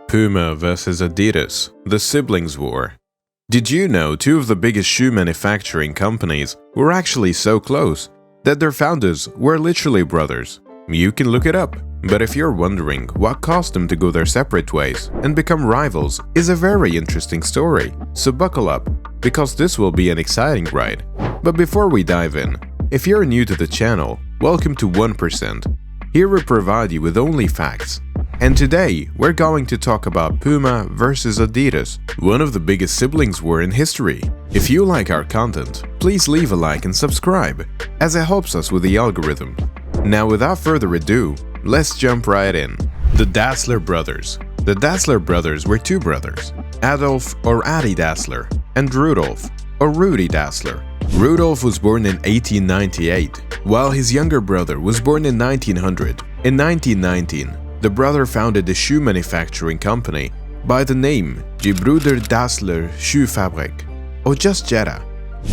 Puma vs Adidas, the Siblings War. Did you know two of the biggest shoe manufacturing companies were actually so close that their founders were literally brothers? You can look it up, but if you're wondering what caused them to go their separate ways and become rivals, is a very interesting story, so buckle up, because this will be an exciting ride. But before we dive in, if you're new to the channel, welcome to 1%. Here we provide you with only facts. And today, we're going to talk about Puma versus Adidas, one of the biggest siblings war in history. If you like our content, please leave a like and subscribe, as it helps us with the algorithm. Now without further ado, let's jump right in. The Dassler Brothers. The Dassler Brothers were two brothers, Adolf or Adi Dassler, and Rudolf or Rudy Dassler. Rudolf was born in 1898, while his younger brother was born in 1900. In 1919, the brother founded a shoe manufacturing company by the name Gebruder Dassler Schuhfabrik, or just Jetta.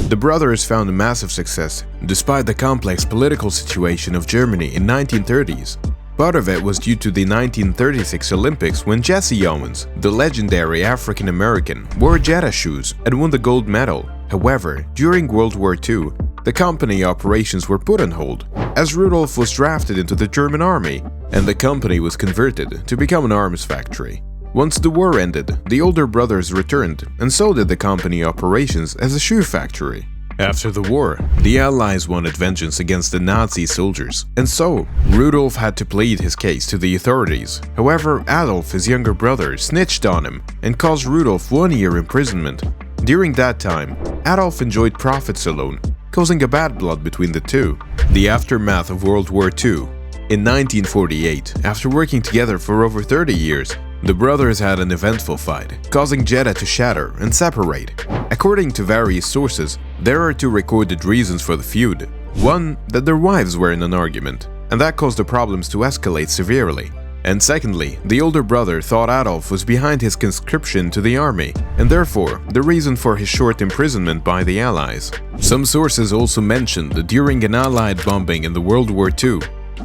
The brothers found a massive success despite the complex political situation of Germany in 1930s. Part of it was due to the 1936 Olympics when Jesse Owens, the legendary African-American, wore Jetta shoes and won the gold medal. However, during World War II, the company operations were put on hold as Rudolf was drafted into the German army and the company was converted to become an arms factory. Once the war ended, the older brothers returned and so did the company operations as a shoe factory. After the war, the Allies wanted vengeance against the Nazi soldiers, and so Rudolf had to plead his case to the authorities. However, Adolf, his younger brother, snitched on him and caused Rudolf 1 year imprisonment. During that time, Adolf enjoyed profits alone, causing a bad blood between the two. The aftermath of World War II. In 1948, after working together for over 30 years, the brothers had an eventful fight, causing Jetta to shatter and separate. According to various sources, there are two recorded reasons for the feud. One, that their wives were in an argument, and that caused the problems to escalate severely. And secondly, the older brother thought Adolf was behind his conscription to the army, and therefore the reason for his short imprisonment by the Allies. Some sources also mentioned that during an Allied bombing in the World War II,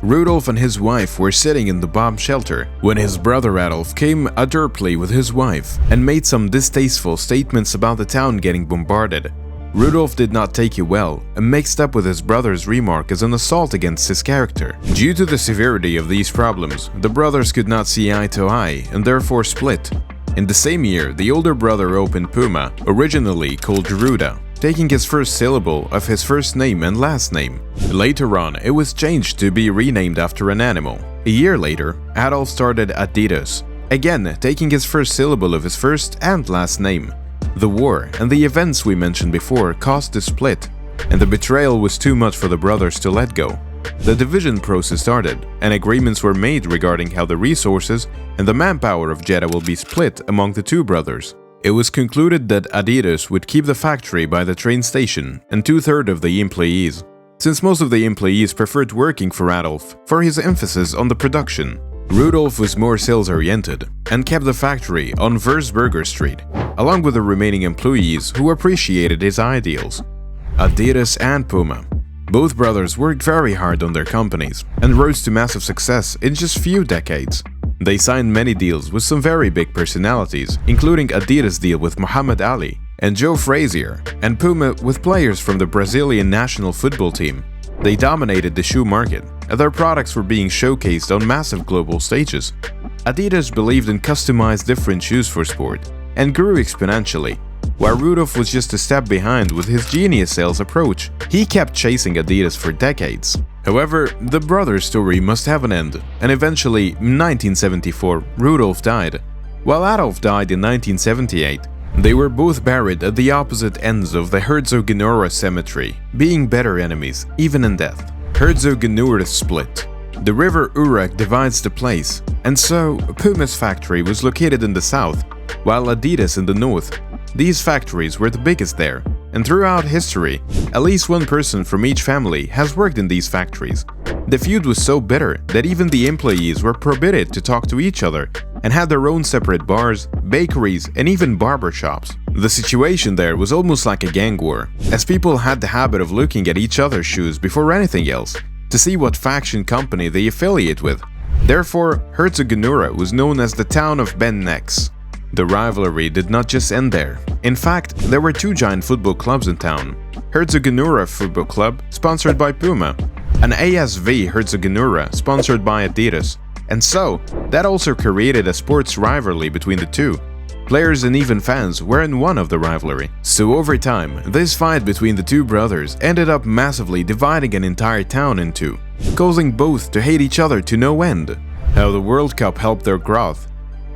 Rudolf and his wife were sitting in the bomb shelter when his brother Adolf came adroitly with his wife and made some distasteful statements about the town getting bombarded. Rudolf did not take it well and mixed up with his brother's remark as an assault against his character. Due to the severity of these problems, the brothers could not see eye to eye and therefore split. In the same year, the older brother opened Puma, originally called Ruda, taking his first syllable of his first name and last name. Later on, it was changed to be renamed after an animal. A year later, Adolf started Adidas, again taking his first syllable of his first and last name. The war and the events we mentioned before caused the split, and the betrayal was too much for the brothers to let go. The division process started, and agreements were made regarding how the resources and the manpower of Jetta will be split among the two brothers. It was concluded that Adidas would keep the factory by the train station and 2/3 of the employees, since most of the employees preferred working for Adolf for his emphasis on the production. Rudolf was more sales-oriented and kept the factory on Versberger Street, along with the remaining employees who appreciated his ideals. Adidas and Puma. Both brothers worked very hard on their companies and rose to massive success in just few decades. They signed many deals with some very big personalities, including Adidas' deal with Muhammad Ali and Joe Frazier, and Puma with players from the Brazilian national football team. They dominated the shoe market, and their products were being showcased on massive global stages. Adidas believed in customized different shoes for sport and grew exponentially, while Rudolf was just a step behind with his genius sales approach. He kept chasing Adidas for decades. However, the brothers' story must have an end, and eventually, in 1974, Rudolf died. While Adolf died in 1978, they were both buried at the opposite ends of the Herzogenaurach cemetery, being better enemies, even in death. Herzogenaurach Split. The river Urach divides the place, and so Puma's factory was located in the south, while Adidas in the north. These factories were the biggest there, and throughout history, at least one person from each family has worked in these factories. The feud was so bitter that even the employees were prohibited to talk to each other and had their own separate bars, bakeries, and even barber shops. The situation there was almost like a gang war, as people had the habit of looking at each other's shoes before anything else to see what faction company they affiliate with. Therefore, Herzogenaurach was known as the town of Ben Necks. The rivalry did not just end there. In fact, there were two giant football clubs in town. Herzogenaurach Football Club, sponsored by Puma, and ASV Herzogenaurach, sponsored by Adidas. And so, that also created a sports rivalry between the two. Players and even fans were in one of the rivalry. So over time, this fight between the two brothers ended up massively dividing an entire town in two, causing both to hate each other to no end. How the World Cup helped their growth.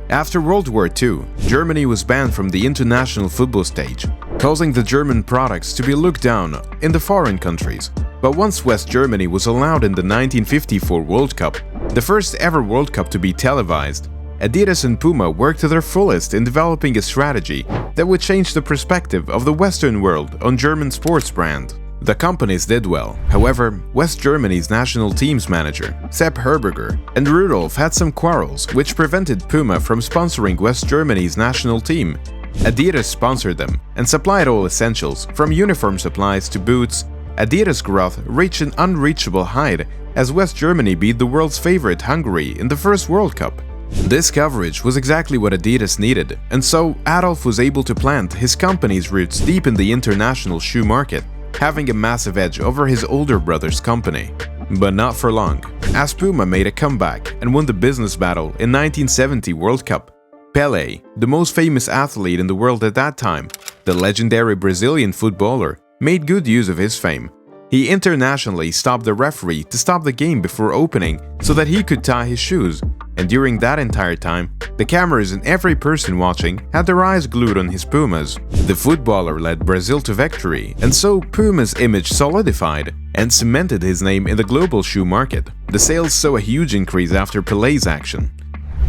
After World War II, Germany was banned from the international football stage, causing the German products to be looked down in the foreign countries. But once West Germany was allowed in the 1954 World Cup, the first ever World Cup to be televised, Adidas and Puma worked to their fullest in developing a strategy that would change the perspective of the Western world on German sports brand. The companies did well. However, West Germany's national team's manager, Sepp Herberger, and Rudolf had some quarrels which prevented Puma from sponsoring West Germany's national team. Adidas sponsored them and supplied all essentials, from uniform supplies to boots. Adidas' growth reached an unreachable height as West Germany beat the world's favorite Hungary in the first World Cup. This coverage was exactly what Adidas needed, and so Adolf was able to plant his company's roots deep in the international shoe market, having a massive edge over his older brother's company. But not for long, as Puma made a comeback and won the business battle in 1970 World Cup. Pelé, the most famous athlete in the world at that time, the legendary Brazilian footballer, made good use of his fame. He internationally stopped the referee to stop the game before opening so that he could tie his shoes, and during that entire time, the cameras and every person watching had their eyes glued on his Pumas. The footballer led Brazil to victory, and so Puma's image solidified and cemented his name in the global shoe market. The sales saw a huge increase after Pelé's action.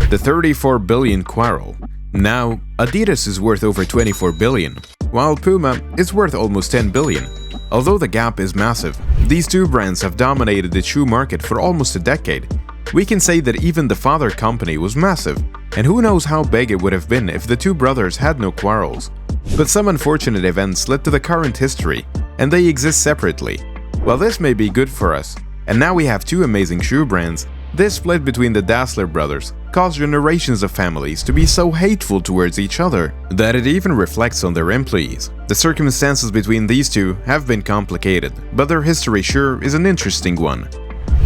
The 34 billion quarrel. Now, Adidas is worth over 24 billion, while Puma is worth almost 10 billion. Although the gap is massive, these two brands have dominated the shoe market for almost a decade. We can say that even the father company was massive, and who knows how big it would have been if the two brothers had no quarrels. But some unfortunate events led to the current history, and they exist separately. While this may be good for us, and now we have two amazing shoe brands, this split between the Dassler brothers caused generations of families to be so hateful towards each other that it even reflects on their employees. The circumstances between these two have been complicated, but their history sure is an interesting one.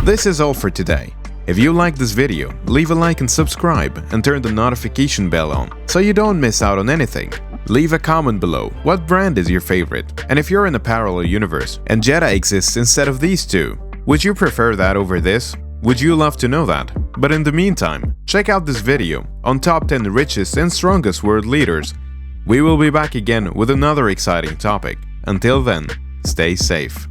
This is all for today. If you liked this video, leave a like and subscribe, and turn the notification bell on so you don't miss out on anything. Leave a comment below what brand is your favorite, and if you're in a parallel universe and Jedi exists instead of these two, would you prefer that over this? Would you love to know that? But in the meantime, check out this video on top 10 richest and strongest world leaders. We will be back again with another exciting topic. Until then, stay safe.